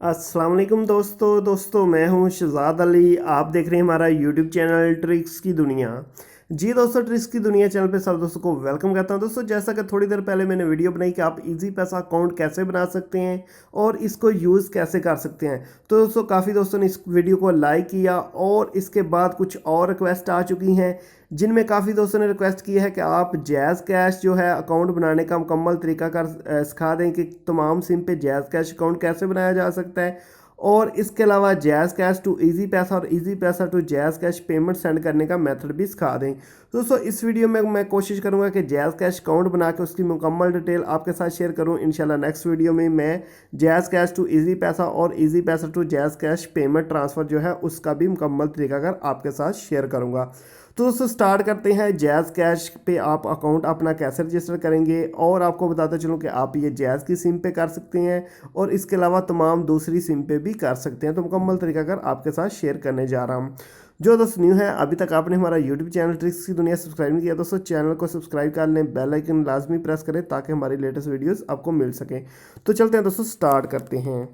अस्सलाम वालेकुम दोस्तों मैं हूं शहजाद अली। आप देख रहे हैं हमारा यूट्यूब चैनल ट्रिक्स की दुनिया। जी दोस्तों, ट्रिक्स की दुनिया चैनल पे सब दोस्तों को वेलकम करता हूं। दोस्तों, जैसा कि थोड़ी देर पहले मैंने वीडियो बनाई कि आप इजी पैसा अकाउंट कैसे बना सकते हैं और इसको यूज़ कैसे कर सकते हैं, तो दोस्तों काफ़ी दोस्तों ने इस वीडियो को लाइक किया और इसके बाद कुछ और रिक्वेस्ट आ चुकी हैं जिनमें काफ़ी दोस्तों ने रिक्वेस्ट की है कि आप जैज़ कैश जो है अकाउंट बनाने का मुकम्मल तरीका कर सिखा दें कि तमाम सिम पे जैज़ कैश अकाउंट कैसे बनाया जा सकता है, और इसके अलावा जैज़ कैश टू इजी पैसा और Easypaisa to JazzCash payment send करने का मेथड भी सिखा दें। तो दोस्तों इस वीडियो में मैं कोशिश करूंगा कि जैज़ कैश अकाउंट बना के उसकी मुकम्मल डिटेल आपके साथ शेयर करूं। इंशाल्लाह नेक्स्ट वीडियो में मैं जैज़ कैश टू इजी पैसा और Easypaisa to JazzCash payment transfer जो है उसका भी मुकम्मल तरीका कर आपके साथ शेयर करूँगा। तो दोस्तों स्टार्ट करते हैं। जैज़ कैश पे आप अकाउंट अपना कैसे रजिस्टर करेंगे, और आपको बताता चलूँ कि आप ये जैज़ की सिम पे कर सकते हैं और इसके अलावा तमाम दूसरी सिम पे भी कर सकते हैं। तो मुकम्मल तरीका कर आपके साथ शेयर करने जा रहा हूँ। जो दोस्त न्यू है, अभी तक आपने हमारा यूट्यूब चैनल ट्रिक्स की दुनिया सब्सक्राइब नहीं किया, दोस्तों चैनल को सब्सक्राइब कर लें, बेल आइकन लाजमी प्रेस करें ताकि हमारी लेटेस्ट वीडियोज़ आपको मिल सकें। तो चलते हैं दोस्तों, स्टार्ट करते हैं।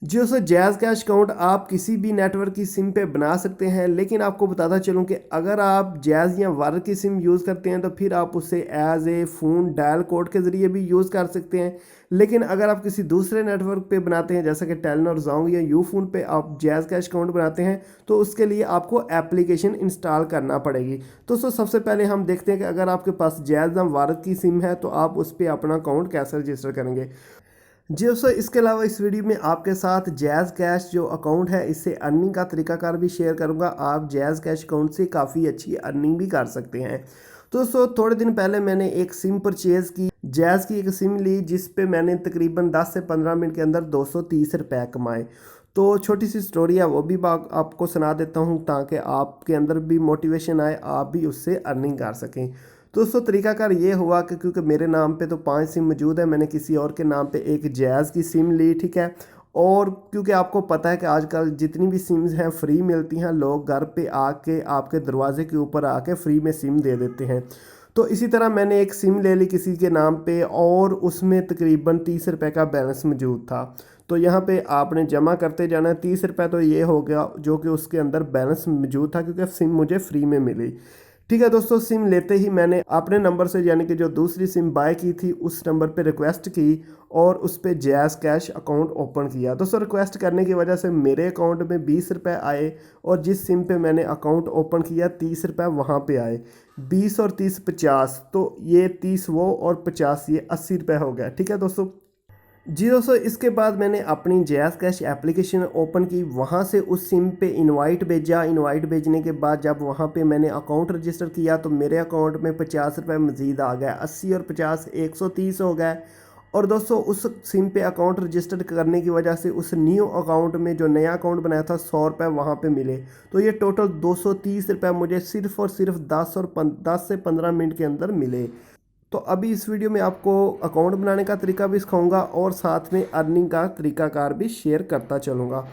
जी दोस्तों, जैज़ कैश अकाउंट आप किसी भी नेटवर्क की सिम पे बना सकते हैं, लेकिन आपको बताता चलूं कि अगर आप जैज़ या वर्क की सिम यूज़ करते हैं तो फिर आप उसे as a phone dial code के ज़रिए भी यूज़ कर सकते हैं। लेकिन अगर आप किसी दूसरे नेटवर्क पे बनाते हैं जैसा कि टेलीनॉर, ज़ोंग या यूफोन पे आप जैज़ कैश अकाउंट बनाते हैं तो उसके लिए आपको एप्लीकेशन इंस्टॉल करना पड़ेगी। तो दोस्तों सबसे पहले हम देखते हैं कि अगर आपके पास जैज़ या वर्क की सिम है तो आप उस पर अपना अकाउंट कैसे रजिस्टर करेंगे। जी दोस्तों, इसके अलावा इस वीडियो में आपके साथ जैज़ कैश जो अकाउंट है इससे अर्निंग का तरीकाकार भी शेयर करूंगा। आप जैज़ कैश अकाउंट से काफ़ी अच्छी अर्निंग भी कर सकते हैं। तो दोस्तों थोड़े दिन पहले मैंने एक सिम परचेज़ की, जैज़ की एक सिम ली जिस पे मैंने तकरीबन 10 से 15 मिनट के अंदर 230 रुपये कमाए। तो छोटी सी स्टोरी है, वो भी आपको सुना देता हूँ ताकि आपके अंदर भी मोटिवेशन आए, आप भी उससे अर्निंग कर सकें। तो दोस्तों तरीकाकार ये हुआ कि क्योंकि मेरे नाम पे तो 5 सिम मौजूद है, मैंने किसी और के नाम पे एक जैज़ की सिम ली, ठीक है। और क्योंकि आपको पता है कि आजकल जितनी भी सिम्स हैं फ्री मिलती हैं, लोग घर पे आके आपके दरवाजे के ऊपर आके फ्री में सिम दे देते हैं। तो इसी तरह मैंने एक सिम ले ली किसी के नाम पे और उसमें तकरीबन 30 रुपये का बैलेंस मौजूद था। तो यहाँ पे आपने जमा करते जाना है। 30 रुपये तो ये हो गया जो कि उसके अंदर बैलेंस मौजूद था क्योंकि सिम मुझे फ्री में मिली। ठीक है दोस्तों, सिम लेते ही मैंने अपने नंबर से यानी कि जो दूसरी सिम बाय की थी उस नंबर पे रिक्वेस्ट की और उस पर जैज़ कैश अकाउंट ओपन किया। दोस्तों रिक्वेस्ट करने की वजह से मेरे अकाउंट में 20 रुपये आए और जिस सिम पे मैंने अकाउंट ओपन किया 30 रुपये वहाँ पे आए। 20 और 30 50, तो ये 30 वो और 50 ये 80 रुपये हो गया। ठीक है दोस्तों। जी दोस्तों, इसके बाद मैंने अपनी जैज़ कैश एप्लीकेशन ओपन की, वहाँ से उस सिम पे इनवाइट भेजा। इनवाइट भेजने के बाद जब वहाँ पे मैंने अकाउंट रजिस्टर किया तो मेरे अकाउंट में 50 रुपये मज़ीद आ गया। 80 और 50 130 हो गए। और दोस्तों उस सिम पे अकाउंट रजिस्टर करने की वजह से उस न्यू अकाउंट में जो नया अकाउंट बनाया था 100 रुपये वहाँ पे मिले। तो ये टोटल 230 रुपये मुझे सिर्फ़ और सिर्फ 10 से 15 मिनट के अंदर मिले। तो अभी इस वीडियो में आपको अकाउंट बनाने का तरीका भी सिखाऊंगा और साथ में अर्निंग का तरीकाकार भी शेयर करता चलूँगा।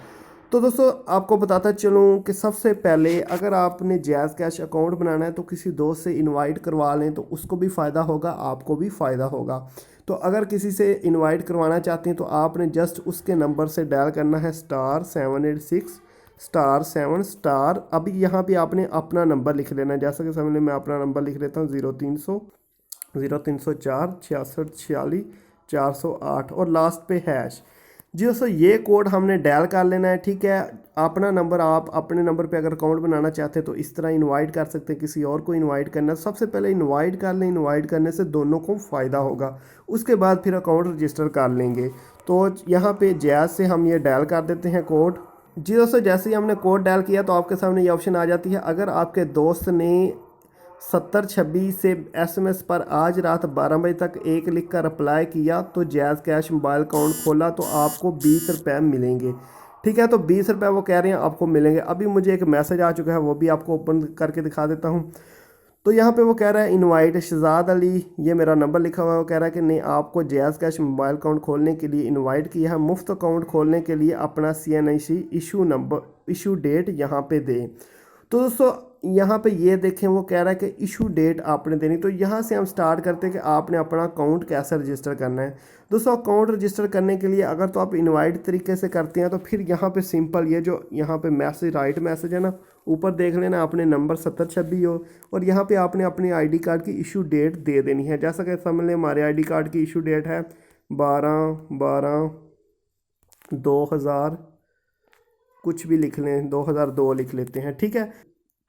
तो दोस्तों आपको बताता चलूँ कि सबसे पहले अगर आपने जैज़ कैश अकाउंट बनाना है तो किसी दोस्त से इनवाइट करवा लें, तो उसको भी फ़ायदा होगा, आपको भी फ़ायदा होगा। तो अगर किसी से इनवाइट करवाना चाहते हैं तो आपने जस्ट उसके नंबर से डायल करना है *786 *7 अभी यहाँ पे आपने अपना नंबर लिख लेना है। जैसा कि सामने मैं अपना नंबर लिख लेता हूँ 0304 66 46 408 और लास्ट पे हैश। जी दोस्तों ये कोड हमने डायल कर लेना है, ठीक है। अपना नंबर, आप अपने नंबर पे अगर अकाउंट बनाना चाहते हैं तो इस तरह इनवाइट कर सकते हैं। किसी और को इनवाइट करना है सबसे पहले इनवाइट कर लें, इनवाइट करने से दोनों को फ़ायदा होगा, उसके बाद फिर अकाउंट रजिस्टर कर लेंगे। तो यहाँ पे जैज़ से हम ये डायल कर देते हैं कोड। जी दोस्तों, जैसे ही हमने कोड डायल किया तो आपके सामने ये ऑप्शन आ जाती है, अगर आपके दोस्त ने 7026 से SMS पर आज रात 12 बजे तक एक लिख कर अप्लाई किया तो जैज़ कैश मोबाइल अकाउंट खोला तो आपको 20 रुपये मिलेंगे। ठीक है, तो 20 रुपये वो कह रहे हैं आपको मिलेंगे। अभी मुझे एक मैसेज आ चुका है, वो भी आपको ओपन करके दिखा देता हूँ। तो यहाँ पे वो कह रहा है इनवाइट शहजाद अली, ये मेरा नंबर लिखा हुआ है। वो कह रहा है कि नहीं, आपको जैज़ कैश मोबाइल अकाउंट खोलने के लिए इनवाइट किया है। मुफ्त अकाउंट खोलने के लिए अपना CNIC issue number, issue date यहाँ पे दें। तो दोस्तों यहाँ पे ये देखें, वो कह रहा है कि इशू डेट आपने देनी। तो यहाँ से हम स्टार्ट करते हैं कि आपने अपना अकाउंट कैसे रजिस्टर करना है। दोस्तों अकाउंट रजिस्टर करने के लिए अगर तो आप इनवाइट तरीके से करते हैं तो फिर यहाँ पे सिंपल ये जो यहाँ पे मैसेज, राइट मैसेज है ना, ऊपर देख लेना, आपने नंबर 7026 हो और यहाँ पे आपने अपने आईडी कार्ड की इशू डेट दे देनी है। जैसा कि समझ लें हमारे आईडी कार्ड की इशू डेट है 12/12/2000, कुछ भी लिख लें, 2002 लिख लेते हैं, ठीक है।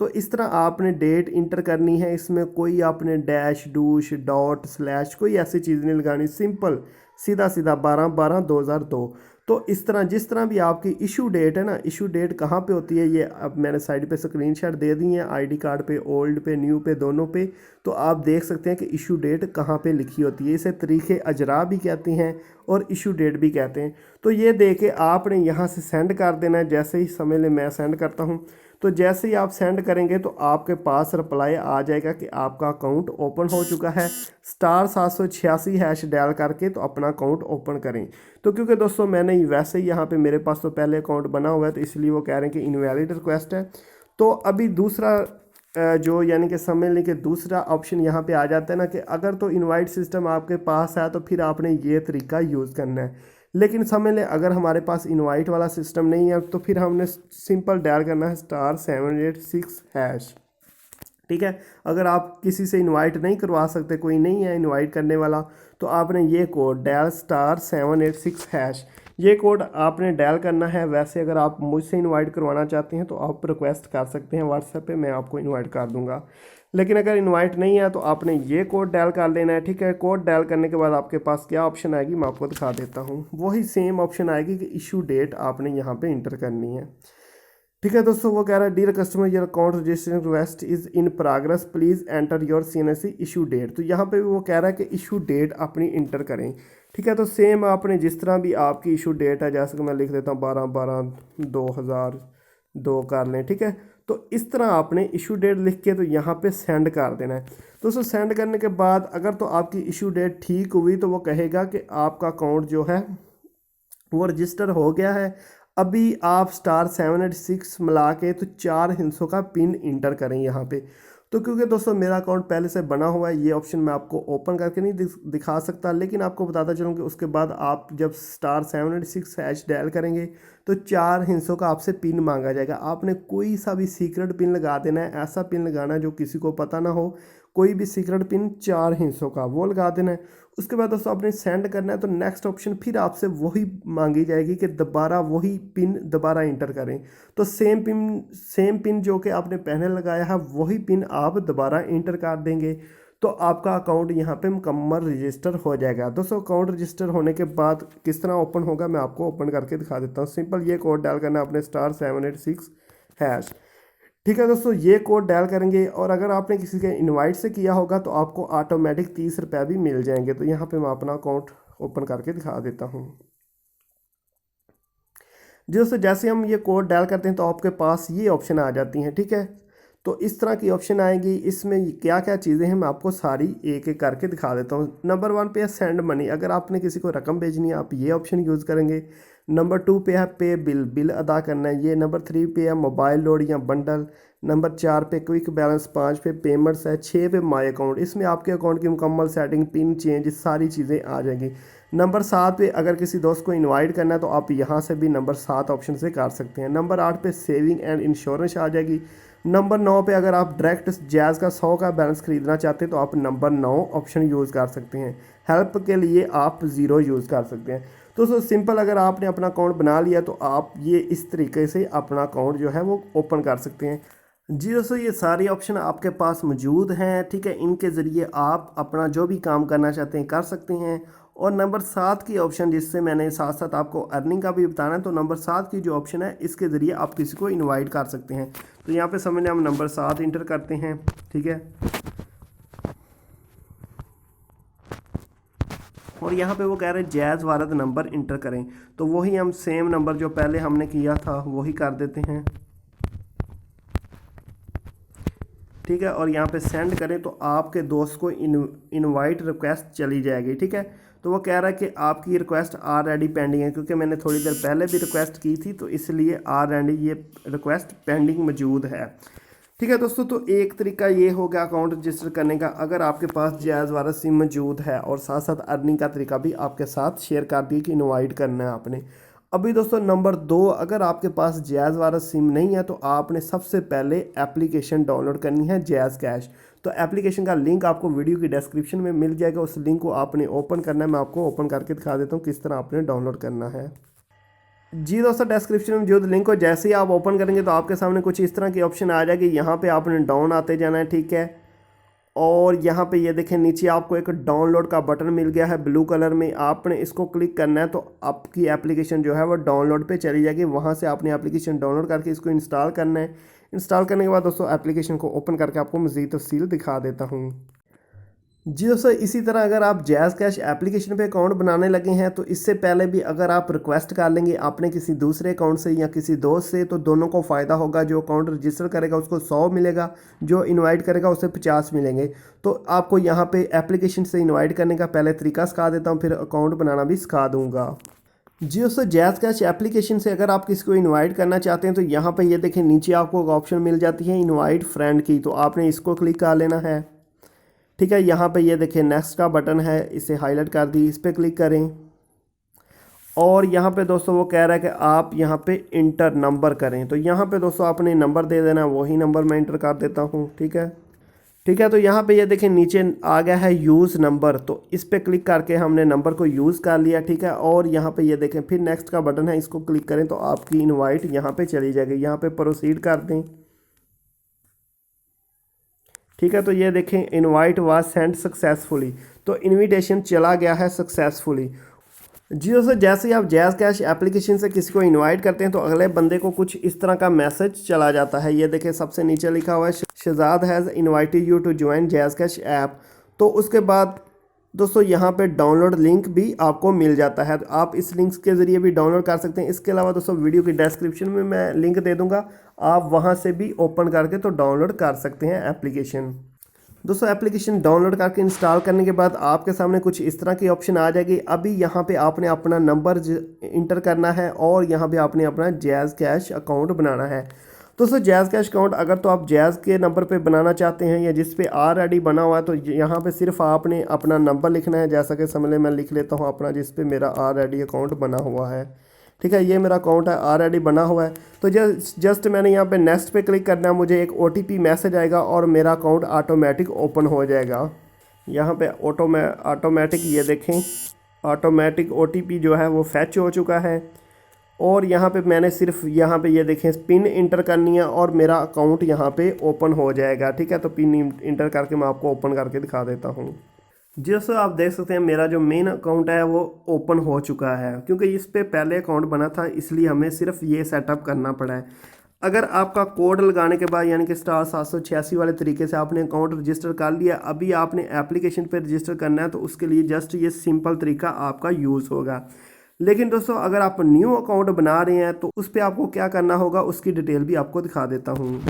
तो इस तरह आपने डेट इंटर करनी है, इसमें कोई आपने डैश डूश डॉट स्लैश कोई ऐसी चीज़ नहीं लगानी, सिंपल सीधा सीधा 12/12/2002। तो इस तरह जिस तरह भी आपकी इशू डेट है ना, इशू डेट कहाँ पे होती है, ये अब मैंने साइड पे स्क्रीनशॉट दे दी है आईडी कार्ड पे, ओल्ड पे, न्यू पे, दोनों पे। तो आप देख सकते हैं कि इशू डेट कहाँ पे लिखी होती है। इसे तरीक़े अजरा भी कहते हैं और इशू डेट भी कहते हैं। तो ये दे के आपने यहाँ से सेंड कर देना है। जैसे ही समझ लें मैं सेंड करता हूँ, तो जैसे ही आप सेंड करेंगे तो आपके पास रिप्लाई आ जाएगा कि आपका अकाउंट ओपन हो चुका है। *786# डायल करके तो अपना अकाउंट ओपन करें। तो क्योंकि दोस्तों मैंने वैसे ही यहाँ पे मेरे पास तो पहले अकाउंट बना हुआ है, तो इसलिए वो कह रहे हैं कि इनवैलिड रिक्वेस्ट है। तो अभी दूसरा जो यानी कि समझ लें कि दूसरा ऑप्शन यहाँ पे आ जाता है ना, कि अगर तो इनवाइट सिस्टम आपके पास है तो फिर आपने ये तरीका यूज़ करना है। लेकिन समझ लें अगर हमारे पास इनवाइट वाला सिस्टम नहीं है तो फिर हमने सिंपल डायल करना है *786#। ठीक है, अगर आप किसी से इनवाइट नहीं करवा सकते, कोई नहीं है इनवाइट करने वाला, तो आपने ये कोड डायल *786#, ये कोड आपने डायल करना है। वैसे अगर आप मुझसे इनवाइट करवाना चाहते हैं तो आप रिक्वेस्ट कर सकते हैं व्हाट्सएप पे, मैं आपको इनवाइट कर दूंगा। लेकिन अगर इनवाइट नहीं है तो आपने ये कोड डायल कर लेना है। ठीक है, कोड डायल करने के बाद आपके पास क्या ऑप्शन आएगी मैं आपको दिखा देता हूँ। वही सेम ऑप्शन आएगी कि इशू डेट आपने यहाँ पे इंटर करनी है। ठीक है दोस्तों, वो कह रहा है dear customer your account registration request is in progress, please enter your CNSE issue date. तो यहाँ पे भी वो कह रहा है कि इशू डेट अपनी इंटर करें। ठीक है, तो सेम आपने जिस तरह भी आपकी इशू डेट है, जैसे कि मैं लिख देता हूँ 12/12/2002 कर लें। ठीक है, तो इस तरह आपने इशू डेट लिख के तो यहाँ पे सेंड कर देना है। दोस्तों सेंड करने के बाद अगर तो आपकी इशू डेट ठीक हुई तो वो कहेगा कि आपका अकाउंट जो है वो रजिस्टर हो गया है। अभी आप *786 मिला के तो 4 हिस्सों का पिन इंटर करें यहाँ पे। तो क्योंकि दोस्तों मेरा अकाउंट पहले से बना हुआ है, ये ऑप्शन मैं आपको ओपन करके नहीं दिखा सकता, लेकिन आपको बताता चलूँ कि उसके बाद आप जब *786# डायल करेंगे तो 4 हिस्सों का आपसे पिन मांगा जाएगा। आपने कोई सा भी सीक्रेट पिन लगा देना है, ऐसा पिन लगाना है जो किसी को पता ना हो। कोई भी सीक्रेट पिन 4 हिस्सों का वो लगा देना है। उसके बाद दोस्तों आपने सेंड करना है, तो नेक्स्ट ऑप्शन फिर आपसे वही मांगी जाएगी कि दोबारा वही पिन दोबारा इंटर करें। तो सेम पिन जो कि आपने पहले लगाया है वही पिन आप दोबारा इंटर कर देंगे, तो आपका अकाउंट यहाँ पे मुकम्मल रजिस्टर हो जाएगा। दोस्तों अकाउंट रजिस्टर होने के बाद किस तरह ओपन होगा मैं आपको ओपन करके दिखा देता हूँ। सिंपल ये कोड डायल करना है अपने *786#। ठीक है दोस्तों, ये कोड डायल करेंगे और अगर आपने किसी के इनवाइट से किया होगा तो आपको ऑटोमेटिक 30 रुपये भी मिल जाएंगे। तो यहाँ पे मैं अपना अकाउंट ओपन करके दिखा देता हूँ। दोस्तों जैसे हम ये कोड डायल करते हैं तो आपके पास ये ऑप्शन आ जाती हैं। ठीक है, तो इस तरह की ऑप्शन आएगी। इसमें क्या क्या चीज़ें हैं मैं आपको सारी एक एक करके दिखा देता हूँ। नंबर 1 पे है सेंड मनी, अगर आपने किसी को रकम भेजनी है आप ये ऑप्शन यूज़ करेंगे। नंबर 2 पे है पे बिल, बिल अदा करना है ये। नंबर 3 पे है मोबाइल लोड या बंडल। नंबर 4 पे क्विक बैलेंस। 5 पे पेमेंट्स है। 6 पे माई अकाउंट, इसमें आपके अकाउंट की मुकम्मल सेटिंग, पिन चेंज, सारी चीज़ें आ जाएंगी। नंबर 7 पे अगर किसी दोस्त को इनवाइट करना है तो आप यहाँ से भी नंबर 7 ऑप्शन से कर सकते हैं। नंबर 8 पे सेविंग एंड इंश्योरेंस आ जाएगी। नंबर 9 पे अगर आप डायरेक्ट जैज़ का 100 का बैलेंस खरीदना चाहते हैं तो आप नंबर 9 ऑप्शन यूज़ कर सकते हैं। हेल्प के लिए आप 0 यूज़ कर सकते हैं। तो सिंपल, अगर आपने अपना अकाउंट बना लिया तो आप ये इस तरीके से अपना अकाउंट जो है वो ओपन कर सकते हैं। जी दोस्तों, ये सारे ऑप्शन आपके पास मौजूद हैं। ठीक है, इनके ज़रिए आप अपना जो भी काम करना चाहते हैं कर सकते हैं। और नंबर 7 की ऑप्शन, जिससे मैंने साथ साथ आपको अर्निंग का भी बताना है, तो नंबर 7 की जो ऑप्शन है इसके ज़रिए आप किसी को इनवाइट कर सकते हैं। तो यहाँ पे समझने हम नंबर 7 इंटर करते हैं। ठीक है, और यहाँ पे वो कह रहे हैं जैज़ वारद नंबर इंटर करें, तो वही हम सेम नंबर जो पहले हमने किया था वही कर देते हैं। ठीक है, और यहाँ पे सेंड करें तो आपके दोस्त को इनवाइट रिक्वेस्ट चली जाएगी। ठीक है, तो वो कह रहा है कि आपकी रिक्वेस्ट ऑलरेडी पेंडिंग है, क्योंकि मैंने थोड़ी देर पहले भी रिक्वेस्ट की थी तो इसलिए ऑलरेडी ये रिक्वेस्ट पेंडिंग मौजूद है। ठीक है दोस्तों, तो एक तरीका ये हो गया अकाउंट रजिस्टर करने का। अगर आपके पास जायज़ वाला सिम मौजूद है और साथ साथ अर्निंग का तरीका भी आपके साथ शेयर कर दिए कि इनवाइट करना है आपने। अभी दोस्तों नंबर 2, अगर आपके पास जायज़ वाला सिम नहीं है तो आपने सबसे पहले एप्लीकेशन डाउनलोड करनी है जैज़ कैश। तो एप्लीकेशन का लिंक आपको वीडियो की डिस्क्रिप्शन में मिल जाएगा, उस लिंक को आपने ओपन करना है। मैं आपको ओपन करके दिखा देता हूँ किस तरह आपने डाउनलोड करना है। जी दोस्तों, डिस्क्रिप्शन में जो लिंक को जैसे ही आप ओपन करेंगे तो आपके सामने कुछ इस तरह की ऑप्शन आ जाएगी। यहाँ पे आपने डाउन आते जाना है, ठीक है। और यहाँ पे ये देखें नीचे आपको एक डाउनलोड का बटन मिल गया है ब्लू कलर में, आपने इसको क्लिक करना है तो आपकी एप्लीकेशन जो है वो डाउनलोड पे चली जाएगी। वहाँ से आपने एप्लीकेशन डाउनलोड करके इसको इंस्टॉल करना है। इंस्टॉल करने के बाद दोस्तों एप्लीकेशन को ओपन करके आपको मज़ीद तफसील दिखा देता हूँ। जी दोस्तों, इसी तरह अगर आप जैज़ कैश एप्लीकेशन पे अकाउंट बनाने लगे हैं तो इससे पहले भी अगर आप रिक्वेस्ट कर लेंगे अपने किसी दूसरे अकाउंट से या किसी दोस्त से तो दोनों को फ़ायदा होगा। जो अकाउंट रजिस्टर करेगा उसको 100 मिलेगा, जो इनवाइट करेगा उसे 50 मिलेंगे। तो आपको यहाँ पे एप्लीकेशन से इनवाइट करने का पहले तरीका सिखा देता हूँ, फिर अकाउंट बनाना भी सिखा दूँगा। जी दोस्तों, जैज़ कैश एप्लीकेशन से अगर आप किसी को इनवाइट करना चाहते हैं तो यहाँ पर ये देखें नीचे आपको एक ऑप्शन मिल जाती है इनवाइट फ्रेंड की, तो आपने इसको क्लिक कर लेना है। ठीक है, यहाँ पे ये देखिए नेक्स्ट का बटन है, इसे हाईलाइट कर दी, इस पर क्लिक करें। और यहाँ पे दोस्तों वो कह रहा है कि आप यहाँ पे इंटर नंबर करें, तो यहाँ पे दोस्तों आपने नंबर दे देना, वही नंबर मैं इंटर कर देता हूँ। ठीक है, ठीक है। तो यहाँ पे ये देखें नीचे आ गया है यूज़ नंबर, तो इस पर क्लिक करके हमने नंबर को यूज़ कर लिया। ठीक है, और यहाँ पे ये देखें फिर नेक्स्ट का बटन है, इसको क्लिक करें तो आपकी इन्वाइट यहाँ पर चली जाएगी। यहाँ पर प्रोसीड कर दें। ठीक है, तो ये देखें इनवाइट वाज सेंड सक्सेसफुली, तो इनविटेशन चला गया है सक्सेसफुली। जी दोस्तों, जैसे ही आप जैज़ कैश एप्लीकेशन से किसी को इनवाइट करते हैं तो अगले बंदे को कुछ इस तरह का मैसेज चला जाता है। ये देखें सबसे नीचे लिखा हुआ है Shahzad has invited you to join JazzCash app. तो उसके बाद दोस्तों यहाँ पे डाउनलोड लिंक भी आपको मिल जाता है, तो आप इस लिंक के ज़रिए भी डाउनलोड कर सकते हैं। इसके अलावा दोस्तों वीडियो की डिस्क्रिप्शन में मैं लिंक दे दूँगा, आप वहाँ से भी ओपन करके तो डाउनलोड कर सकते हैं एप्लीकेशन। दोस्तों एप्लीकेशन डाउनलोड करके इंस्टॉल करने के बाद आपके सामने कुछ इस तरह की ऑप्शन आ जाएगी। अभी यहाँ पे आपने अपना नंबर इंटर करना है और यहाँ पे आपने अपना जैज़ कैश अकाउंट बनाना है। दोस्तों जैज़ कैश अकाउंट अगर तो आप जैज़ के नंबर पे बनाना चाहते हैं या जिस पे ऑलरेडी बना हुआ है तो यहाँ पे सिर्फ आपने अपना नंबर लिखना है। जैसा कि समझ लें मैं लिख लेता हूँ अपना जिस पे मेरा ऑलरेडी अकाउंट बना हुआ है। ठीक है, ये मेरा अकाउंट है, ऑलरेडी बना हुआ है। तो जस्ट मैंने यहाँ पे नेक्स्ट पे क्लिक करना है, मुझे एक OTP मैसेज आएगा और मेरा अकाउंट ऑटोमेटिक ओपन हो जाएगा। यहाँ पे ऑटोमेटिक ये देखें ऑटोमेटिक OTP जो है वो फैच हो चुका है। और यहाँ पे मैंने सिर्फ यहाँ पे ये देखें पिन इंटर करनी है और मेरा अकाउंट यहाँ पे ओपन हो जाएगा। ठीक है, तो पिन इंटर करके मैं आपको ओपन करके दिखा देता हूँ। जी दोस्तों, आप देख सकते हैं मेरा जो मेन अकाउंट है वो ओपन हो चुका है, क्योंकि इस पे पहले अकाउंट बना था इसलिए हमें सिर्फ ये सेटअप करना पड़ा है। अगर आपका कोड लगाने के बाद यानी कि *786 वाले तरीके से आपने अकाउंट रजिस्टर कर लिया, अभी आपने एप्लीकेशन पे रजिस्टर करना है तो उसके लिए जस्ट ये सिंपल तरीका आपका यूज़ होगा। लेकिन दोस्तों अगर आप न्यू अकाउंट बना रहे हैं तो उस पर आपको क्या करना होगा उसकी डिटेल भी आपको दिखा देता हूँ।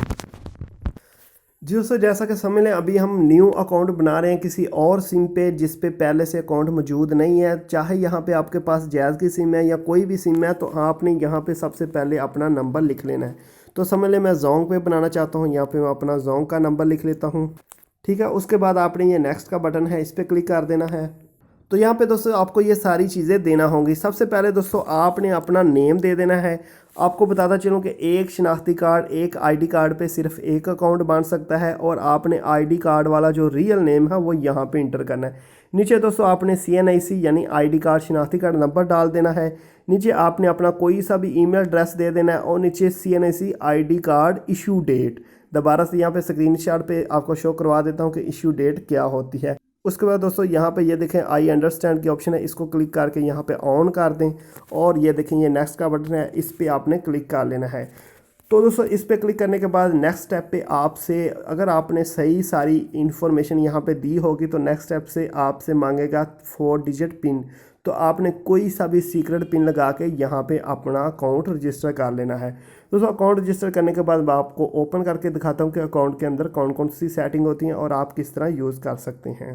जी दोस्तों, जैसा कि समझ लें अभी हम न्यू अकाउंट बना रहे हैं किसी और सिम पे जिस पे पहले से अकाउंट मौजूद नहीं है। चाहे यहाँ पे आपके पास जैज़ की सिम है या कोई भी सिम है तो आपने यहाँ पे सबसे पहले अपना नंबर लिख लेना है। तो समझ लें मैं जोंग पे बनाना चाहता हूँ, यहाँ पे मैं अपना जोंग का नंबर लिख लेता हूँ। ठीक है, उसके बाद आपने ये नेक्स्ट का बटन है, इस पर क्लिक कर देना है। तो यहाँ पे दोस्तों आपको ये सारी चीज़ें देना होंगी। सबसे पहले दोस्तों आपने अपना नेम दे देना है। आपको बताता चलूँ कि एक शनाख्ती कार्ड एक आईडी कार्ड पे सिर्फ एक अकाउंट बन सकता है और आपने आईडी कार्ड वाला जो रियल नेम है वो यहाँ पे इंटर करना है। नीचे दोस्तों आपने CNIC यानी आईडी कार्ड शनाख्ती कार्ड नंबर डाल देना है। नीचे आपने अपना कोई सा भी ईमेल एड्रेस दे देना है और नीचे CNIC ID card issue date. दोबारा से यहाँ पे स्क्रीनशॉट पे आपको शो करवा देता हूँ कि इशू डेट क्या होती है। उसके बाद दोस्तों यहाँ पे ये देखें आई अंडरस्टैंड की ऑप्शन है, इसको क्लिक करके यहाँ पे ऑन कर दें और ये देखें ये नेक्स्ट का बटन है, इस पे आपने क्लिक कर लेना है। तो दोस्तों इस पे क्लिक करने के बाद नेक्स्ट स्टेप पे आपसे अगर आपने सही सारी इन्फॉर्मेशन यहाँ पे दी होगी तो नेक्स्ट स्टेप से आपसे मांगेगा 4 डिजिट पिन। तो आपने कोई सा भी सीक्रेट पिन लगा के यहाँ पे अपना अकाउंट रजिस्टर कर लेना है। दोस्तों अकाउंट रजिस्टर करने के बाद मैं आपको ओपन करके दिखाता हूँ कि अकाउंट के अंदर कौन कौन सी सेटिंग होती हैं और आप किस तरह यूज़ कर सकते हैं।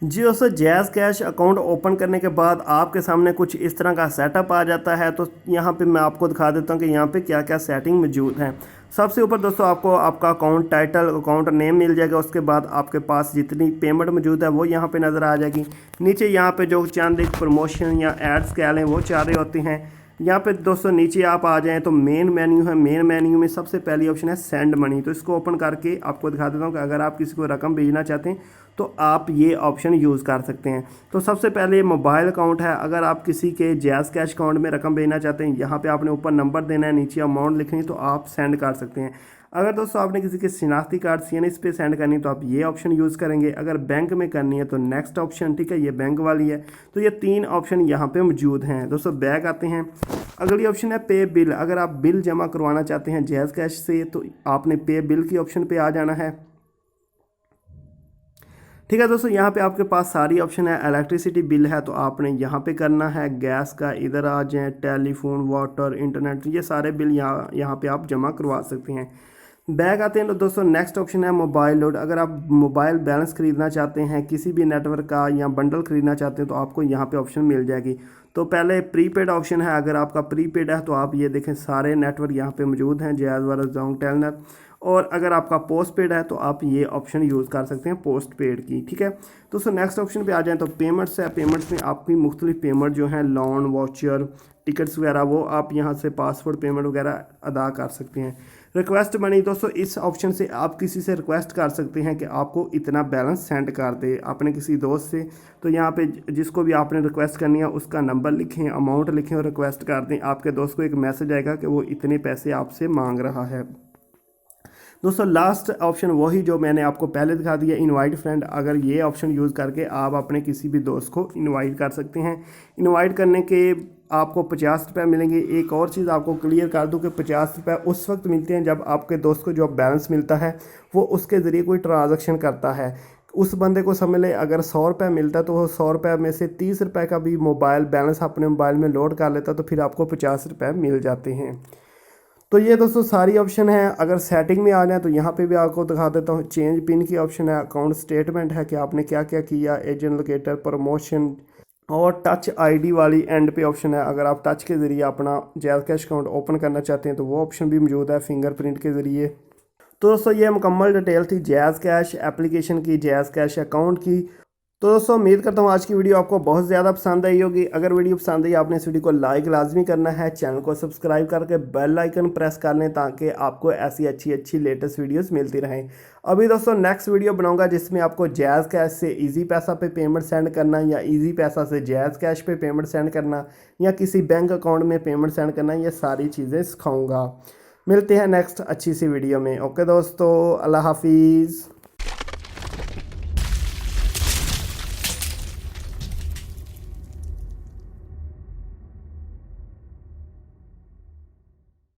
जी दोस्तों, जैज़ कैश अकाउंट ओपन करने के बाद आपके सामने कुछ इस तरह का सेटअप आ जाता है। तो यहाँ पे मैं आपको दिखा देता हूँ कि यहाँ पे क्या क्या सेटिंग मौजूद हैं। सबसे ऊपर दोस्तों आपको आपका अकाउंट टाइटल, अकाउंट नेम मिल जाएगा। उसके बाद आपके पास जितनी पेमेंट मौजूद है वो यहाँ पे नज़र आ जाएगी। नीचे यहाँ पे जो चंद एक प्रमोशन या एड्स कह लें वो चाह रहे होते हैं। यहाँ पे दोस्तों नीचे आप आ जाएँ तो मेन मेन्यू है। मेन मेन्यू में सबसे पहली ऑप्शन है सेंड मनी। तो इसको ओपन करके आपको दिखा देता हूँ कि अगर आप किसी को रकम भेजना चाहते हैं तो आप ये ऑप्शन यूज़ कर सकते हैं। तो सबसे पहले मोबाइल अकाउंट है। अगर आप किसी के जैज़ कैश अकाउंट में रकम भेजना चाहते हैं, यहाँ पे आपने ऊपर नंबर देना है, नीचे अमाउंट लिखनी है, तो आप सेंड कर सकते हैं। अगर दोस्तों आपने किसी के शिनाख्ती कार्ड CNS पे सेंड करनी है तो आप ये ऑप्शन यूज़ करेंगे। अगर बैंक में करनी है तो नेक्स्ट ऑप्शन, ठीक है, ये बैंक वाली है। तो ये 3 ऑप्शन यहाँ पे मौजूद हैं। दोस्तों बैक आते हैं, अगली ऑप्शन है पे बिल। अगर आप बिल जमा करवाना चाहते हैं जैज़ कैश से तो आपने पे बिल की ऑप्शन पे आ जाना है। ठीक है दोस्तों, यहाँ पे आपके पास सारी ऑप्शन है। इलेक्ट्रिसिटी बिल है तो आपने यहाँ पे करना है। गैस का इधर आ जाए, टेलीफोन, वाटर, इंटरनेट, ये सारे बिल यहाँ पे आप जमा करवा सकते हैं। बैक आते हैं तो दोस्तों नेक्स्ट ऑप्शन है मोबाइल लोड। अगर आप मोबाइल बैलेंस ख़रीदना चाहते हैं किसी भी नेटवर्क का या बंडल ख़रीदना चाहते हैं तो आपको यहाँ पे ऑप्शन मिल जाएगी। तो पहले प्रीपेड ऑप्शन है। अगर आपका प्रीपेड है तो आप ये देखें सारे नेटवर्क यहाँ पे मौजूद हैं, जैज़, वोडाफोन, टेलनेट। और अगर आपका पोस्ट पेड है तो आप ये ऑप्शन यूज़ कर सकते हैं पोस्ट पेड की। ठीक है दोस्तों, नेक्स्ट ऑप्शन पे आ जाएँ तो पेमेंट्स है। पेमेंट्स में आपकी मुख्तलिफ पेमेंट जो हैं, लोन, वाउचर, टिकट्स वगैरह, वो आप यहाँ से पासवर्ड पेमेंट वगैरह अदा कर सकते हैं। रिक्वेस्ट मनी दोस्तों, इस ऑप्शन से आप किसी से रिक्वेस्ट कर सकते हैं कि आपको इतना बैलेंस सेंड कर दे अपने किसी दोस्त से। तो यहाँ पे जिसको भी आपने रिक्वेस्ट करनी है उसका नंबर लिखें, अमाउंट लिखें और रिक्वेस्ट कर दें। आपके दोस्त को एक मैसेज आएगा कि वो इतने पैसे आपसे मांग रहा है। दोस्तों लास्ट ऑप्शन वही जो मैंने आपको पहले दिखा दिया, इनवाइट फ्रेंड। अगर ये ऑप्शन यूज़ करके आप अपने किसी भी दोस्त को इनवाइट कर सकते हैं। इनवाइट करने के आपको 50 रुपये मिलेंगे। एक और चीज़ आपको क्लियर कर दूं कि 50 रुपये उस वक्त मिलते हैं जब आपके दोस्त को जो बैलेंस मिलता है वो उसके ज़रिए कोई ट्रांजैक्शन करता है। उस बंदे को समझ लें अगर 100 रुपये मिलता है तो वो 100 रुपये में से 30 रुपये का भी मोबाइल बैलेंस अपने मोबाइल में लोड कर लेता तो फिर आपको 50 रुपये मिल जाते हैं। तो ये दोस्तों सारी ऑप्शन है। अगर सेटिंग में आ जाए तो यहाँ पे भी आपको दिखा देता हूँ। चेंज पिन की ऑप्शन है, अकाउंट स्टेटमेंट है कि आपने क्या क्या किया, एजेंट लोकेटर, प्रमोशन, और टच आईडी वाली एंड पे ऑप्शन है। अगर आप टच के ज़रिए अपना जैज़ कैश अकाउंट ओपन करना चाहते हैं तो वो ऑप्शन भी मौजूद है, फिंगरप्रिंट के ज़रिए। तो दोस्तों ये मुकम्मल डिटेल थी जैज़ कैश एप्लीकेशन की, जैज़ कैश अकाउंट की। तो दोस्तों उम्मीद करता हूँ आज की वीडियो आपको बहुत ज़्यादा पसंद आई होगी। अगर वीडियो पसंद आई आपने इस वीडियो को लाइक लाजमी करना है, चैनल को सब्सक्राइब करके बेल आइकन प्रेस कर लें ताकि आपको ऐसी अच्छी अच्छी लेटेस्ट वीडियोस मिलती रहें। अभी दोस्तों नेक्स्ट वीडियो बनाऊंगा जिसमें आपको जैज़ कैश से इजी पैसा पे पेमेंट सेंड करना या इजी पैसा से जैज़ कैश पे पेमेंट सेंड करना या किसी बैंक अकाउंट में पेमेंट सेंड करना, ये सारी चीज़ें सिखाऊँगा। मिलते हैं नेक्स्ट अच्छी सी वीडियो में। ओके दोस्तों, अल्लाह हाफिज़।